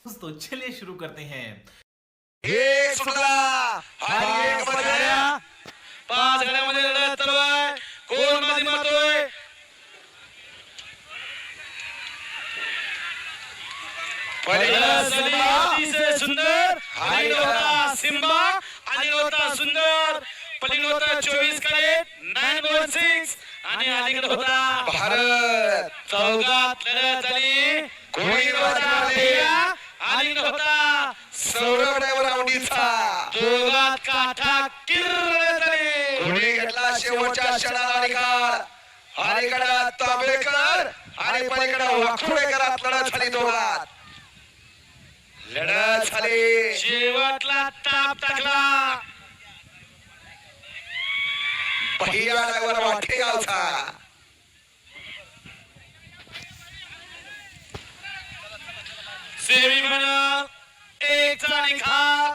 दोस्तों चलिए शुरू करते हैं। एक सुटला आणि एक बजाया. 5 गड्यामध्ये लढत चालू आहे. कोण बाजी मारतोय? अतिशय सुंदर आणि होता सिम्बा आणि होता सुंदर. पलीकडे होता 24 कॅरेट 916 आणि अलीकडे होता भारत. चौघात लढत झाली. कोणी होता लेया आणि होता सौरभ ड्रायव्हर आवडीचा. दोघात काठा किर्र झाले. कोणी घेतला शेवटच्या क्षणाला निकाल. अलीकडे तांबेकर आणि पलीकडे वाखुडेकरात लढत झाली. दोघात लढत झाली. शेवटला ताप टाकला पहिया ड्रायव्हर वाटेगावचा. सेमीफायनल एकचा निकाल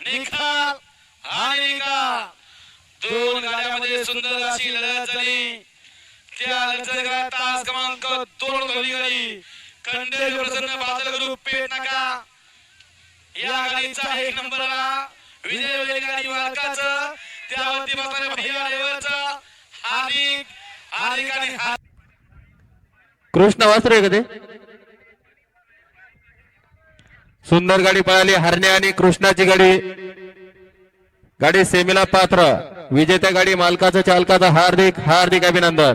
निकाल आणि निकाल. दोन गाड्यामध्ये सुंदर अशी लढत झाली. त्या लढतीत तास क्रमांक 2 धोनी गाडी खंडेश्वर प्रसन्न बादल ग्रुप पेट नाका या गाडीचा 1 नंबरला विजय होईल. गाडी मालकाचं त्यावरती बसणाऱ्या भैया ड्रायव्हरचं हार्दिक आणि कृष्ण वासरे कधी सुंदर गाडी पळाली. हरणे आणि कृष्णाची गाडी सेमीला पात्र. विजेत्या गाडी मालकाचं चालकाचं हार्दिक हार्दिक अभिनंदन.